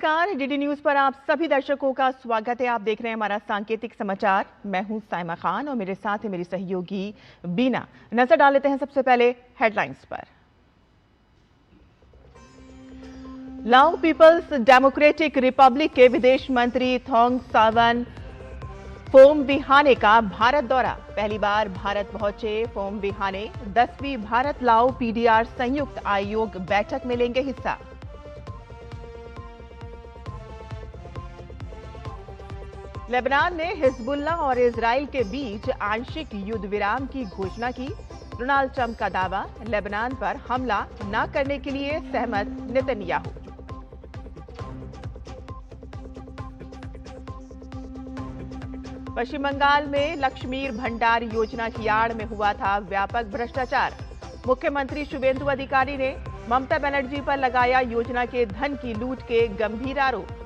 नमस्कार, DD news पर आप सभी दर्शकों का स्वागत है। आप देख रहे हैं हमारा सांकेतिक समाचार। मैं हूं साइमा खान और मेरे साथ है मेरी सहयोगी बीना। नजर डाल लेते हैं सबसे पहले हेडलाइंस पर। लाओ पीपल्स डेमोक्रेटिक रिपब्लिक के विदेश मंत्री थोंग सावन फोमविहाने का भारत दौरा। पहली बार भारत पहुंचे फोमविहाने 10वीं भारत लाओ पीडीआर संयुक्त आयोग बैठक में लेंगे हिस्सा। लेबनान ने हिजबुल्लाह और इजराइल के बीच आंशिक युद्ध विराम की घोषणा की। डोनाल्ड ट्रंप का दावा, लेबनान पर हमला न करने के लिए सहमत नेतन्याहू। पश्चिम बंगाल में लक्ष्मीर भंडार योजना की आड़ में हुआ था व्यापक भ्रष्टाचार। मुख्यमंत्री शुभेंदु अधिकारी ने ममता बनर्जी पर लगाया योजना के धन की लूट के गंभीर आरोप।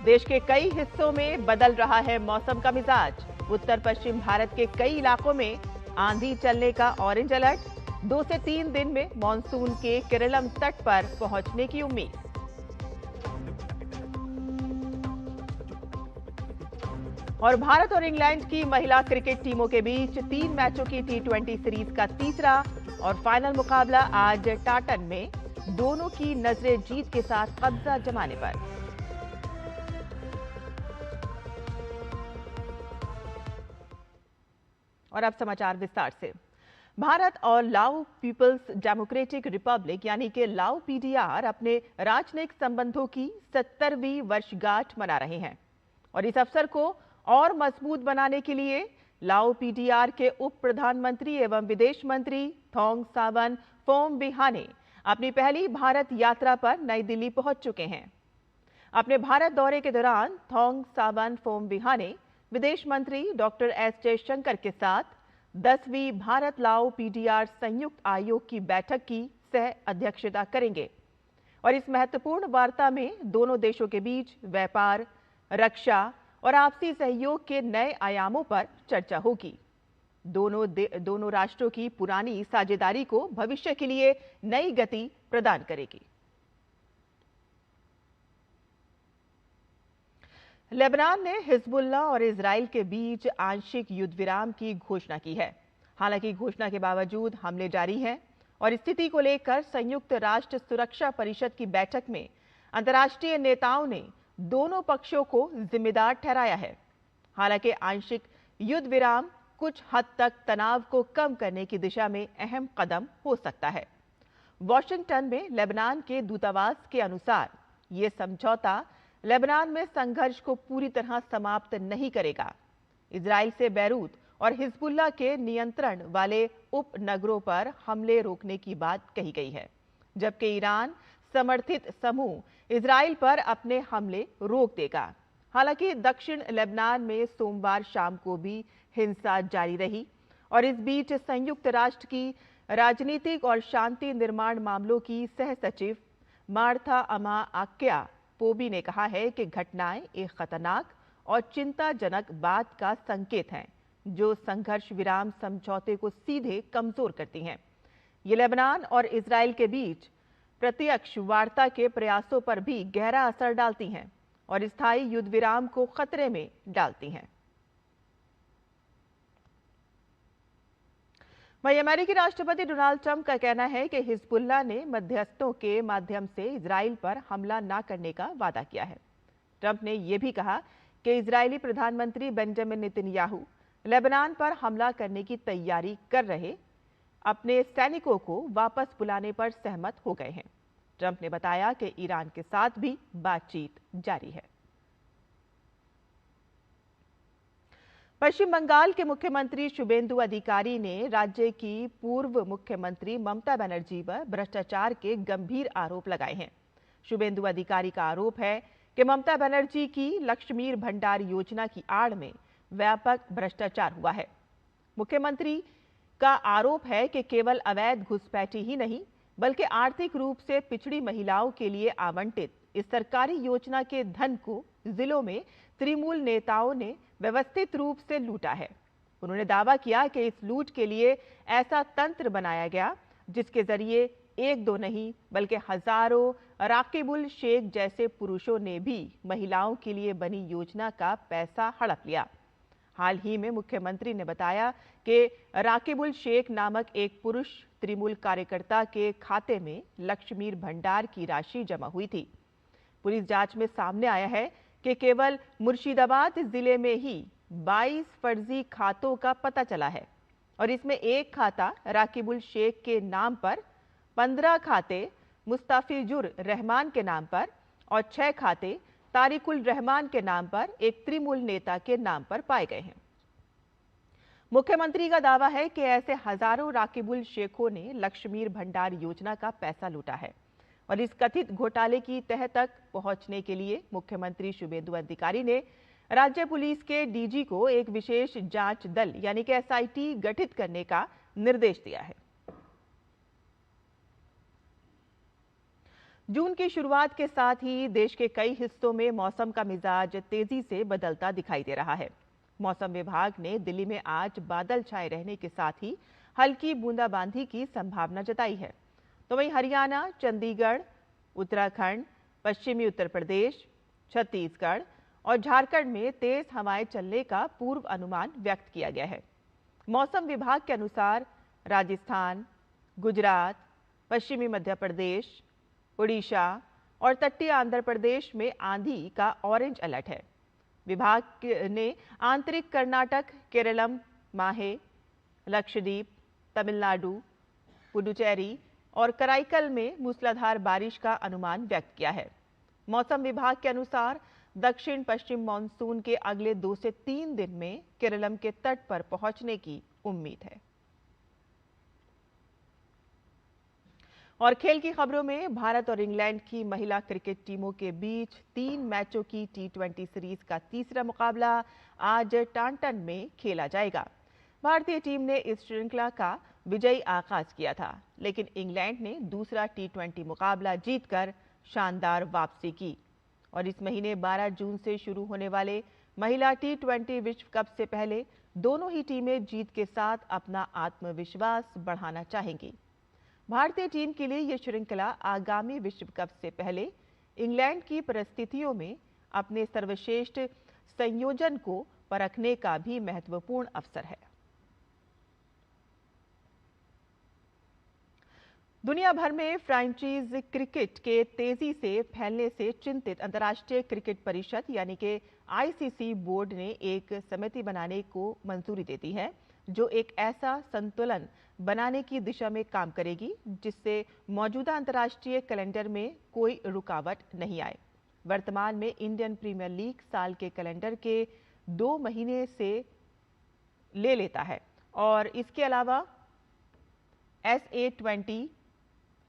देश के कई हिस्सों में बदल रहा है मौसम का मिजाज। उत्तर पश्चिम भारत के कई इलाकों में आंधी चलने का ऑरेंज अलर्ट। 2 से 3 दिन में मॉनसून के केरलम तट पर पहुंचने की उम्मीद। और भारत और इंग्लैंड की महिला क्रिकेट टीमों के बीच 3 मैचों की T20 सीरीज का तीसरा और फाइनल मुकाबला आज टाटन में, दोनों की नजरें जीत के साथ कब्जा जमाने पर। और अब समाचार विस्तार से। भारत और लाओ पीपल्स डेमोक्रेटिक रिपब्लिक यानी कि लाओ पीडीआर अपने राजनयिक संबंधों की 70वीं वर्षगांठ मना रहे हैं और इस अवसर को और मजबूत बनाने के लिए लाओ पीडीआर के उप प्रधानमंत्री एवं विदेश मंत्री थोंग सावन फोमविहाने अपनी पहली भारत यात्रा पर नई दिल्ली पहुंच चुके हैं। अपने भारत दौरे के दौरान थोंग सावन फोमविहाने विदेश मंत्री डॉक्टर एस जयशंकर के साथ 10वीं भारत लाओ पीडीआर संयुक्त आयोग की बैठक की सह अध्यक्षता करेंगे और इस महत्वपूर्ण वार्ता में दोनों देशों के बीच व्यापार, रक्षा और आपसी सहयोग के नए आयामों पर चर्चा होगी। दोनों राष्ट्रों की पुरानी साझेदारी को भविष्य के लिए नई गति प्रदान करेगी। लेबनान ने हिजबुल्लाह और इजराइल के बीच आंशिक युद्ध विराम की घोषणा की है। हालांकि घोषणा के बावजूद हमले जारी हैं और स्थिति को लेकर संयुक्त राष्ट्र सुरक्षा परिषद की बैठक में अंतर्राष्ट्रीय नेताओं ने दोनों पक्षों को जिम्मेदार ठहराया है। हालांकि आंशिक युद्ध विराम कुछ हद तक तनाव को कम करने की दिशा में अहम कदम हो सकता है। वॉशिंगटन में लेबनान के दूतावास के अनुसार ये समझौता लेबनान में संघर्ष को पूरी तरह समाप्त नहीं करेगा। इजराइल से बैरूत और हिजबुल्लाह के नियंत्रण वाले उपनगरों पर हमले रोकने की बात कही गई है, जबकि ईरान समर्थित समूह इजराइल पर अपने हमले रोक देगा। हालांकि दक्षिण लेबनान में सोमवार शाम को भी हिंसा जारी रही और इस बीच संयुक्त राष्ट्र की राजनीतिक और शांति निर्माण मामलों की सह सचिव मार्था अमा आक्या पोबी ने कहा है कि घटनाएं एक खतरनाक और चिंताजनक बात का संकेत हैं, जो संघर्ष विराम समझौते को सीधे कमजोर करती हैं। ये लेबनान और इजराइल के बीच प्रत्यक्ष वार्ता के प्रयासों पर भी गहरा असर डालती हैं और स्थायी युद्ध विराम को खतरे में डालती हैं। वहीं अमेरिकी राष्ट्रपति डोनाल्ड ट्रंप का कहना है कि हिजबुल्लाह ने मध्यस्थों के माध्यम से इजराइल पर हमला न करने का वादा किया है। ट्रंप ने यह भी कहा कि इजरायली प्रधानमंत्री बेंजामिन नेतन्याहू लेबनान पर हमला करने की तैयारी कर रहे अपने सैनिकों को वापस बुलाने पर सहमत हो गए हैं। ट्रंप ने बताया कि ईरान के साथ भी बातचीत जारी है। पश्चिम बंगाल के मुख्यमंत्री शुभेंदु अधिकारी ने राज्य की पूर्व मुख्यमंत्री ममता बनर्जी पर भ्रष्टाचार के गंभीर आरोप लगाए हैं। शुभेंदु अधिकारी का आरोप है कि ममता बनर्जी की लक्ष्मीर भंडार योजना की आड़ में व्यापक भ्रष्टाचार हुआ है। मुख्यमंत्री का आरोप है कि केवल अवैध घुसपैठी ही नहीं, बल्कि आर्थिक रूप से पिछड़ी महिलाओं के लिए आवंटित इस सरकारी योजना के धन को जिलों में तृणमूल नेताओं ने व्यवस्थित रूप से लूटा है। उन्होंने दावा किया कि इस लूट के लिए ऐसा तंत्र बनाया गया जिसके जरिए एक दो नहीं बल्कि हजारों राकिबुल शेख जैसे पुरुषों ने भी महिलाओं के लिए बनी योजना का पैसा हड़प लिया। हाल ही में मुख्यमंत्री ने बताया कि राकिबुल शेख नामक एक पुरुष तृणमूल कार्यकर्ता के खाते में लक्ष्मीर भंडार की राशि जमा हुई थी। पुलिस जांच में सामने आया है कि केवल मुर्शिदाबाद जिले में ही 22 फर्जी खातों का पता चला है और इसमें एक खाता राकिबुल शेख के नाम पर, 15 खाते मुस्ताफिजुर रहमान के नाम पर और 6 खाते तारिकुल रहमान के नाम पर एक तृणमूल नेता के नाम पर पाए गए हैं। मुख्यमंत्री का दावा है कि ऐसे हजारों राकिबुल शेखों ने लक्ष्मीर भंडार योजना का पैसा लूटा है और इस कथित घोटाले की तह तक पहुंचने के लिए मुख्यमंत्री शुभेंदु अधिकारी ने राज्य पुलिस के डीजी को एक विशेष जांच दल यानी कि एसआईटी गठित करने का निर्देश दिया है। जून की शुरुआत के साथ ही देश के कई हिस्सों में मौसम का मिजाज तेजी से बदलता दिखाई दे रहा है। मौसम विभाग ने दिल्ली में आज बादल छाए रहने के साथ ही हल्की बूंदाबांदी की संभावना जताई है, तो वहीं हरियाणा, चंडीगढ़, उत्तराखंड, पश्चिमी उत्तर प्रदेश, छत्तीसगढ़ और झारखंड में तेज हवाएं चलने का पूर्व अनुमान व्यक्त किया गया है। मौसम विभाग के अनुसार राजस्थान, गुजरात, पश्चिमी मध्य प्रदेश, उड़ीसा और तटीय आंध्र प्रदेश में आंधी का ऑरेंज अलर्ट है। विभाग ने आंतरिक कर्नाटक, केरलम, माहे, लक्षद्वीप, तमिलनाडु, पुडुचेरी और कराईकल में मूसलाधार बारिश का अनुमान व्यक्त किया है। मौसम विभाग के अनुसार दक्षिण पश्चिम मानसून के अगले 2 से 3 दिन में केरलम के तट पर पहुंचने की उम्मीद है। और खेल की खबरों में भारत और इंग्लैंड की महिला क्रिकेट टीमों के बीच 3 मैचों की T20 सीरीज का तीसरा मुकाबला आज टांटन में खेला जाएगा। भारतीय टीम ने इस श्रृंखला का विजयी आगाज किया था, लेकिन इंग्लैंड ने दूसरा T20 मुकाबला जीतकर शानदार वापसी की और इस महीने 12 जून से शुरू होने वाले महिला T20 विश्व कप से पहले दोनों ही टीमें जीत के साथ अपना आत्मविश्वास बढ़ाना चाहेंगी। भारतीय टीम के लिए यह श्रृंखला आगामी विश्व कप से पहले इंग्लैंड की परिस्थितियों में अपने सर्वश्रेष्ठ संयोजन को परखने का भी महत्वपूर्ण अवसर है। दुनिया भर में फ्रेंचाइज क्रिकेट के तेजी से फैलने से चिंतित अंतर्राष्ट्रीय क्रिकेट परिषद यानी कि आईसीसी बोर्ड ने एक समिति बनाने को मंजूरी दे दी है, जो एक ऐसा संतुलन बनाने की दिशा में काम करेगी जिससे मौजूदा अंतर्राष्ट्रीय कैलेंडर में कोई रुकावट नहीं आए। वर्तमान में इंडियन प्रीमियर लीग साल के कैलेंडर के 2 महीने से ले लेता है और इसके अलावा SA20,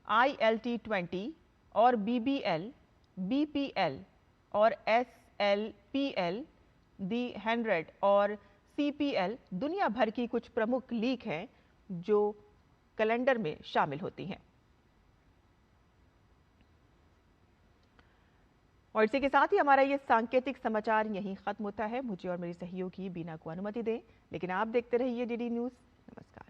ILT20 और BBL, BPL और SLPL, दी 100 और CPL दुनिया भर की कुछ प्रमुख लीग हैं जो कैलेंडर में शामिल होती हैं। और इसी के साथ ही हमारा ये सांकेतिक समाचार यहीं खत्म होता है। मुझे और मेरी सहयोगी बीना को अनुमति दें, लेकिन आप देखते रहिए DD न्यूज़। नमस्कार।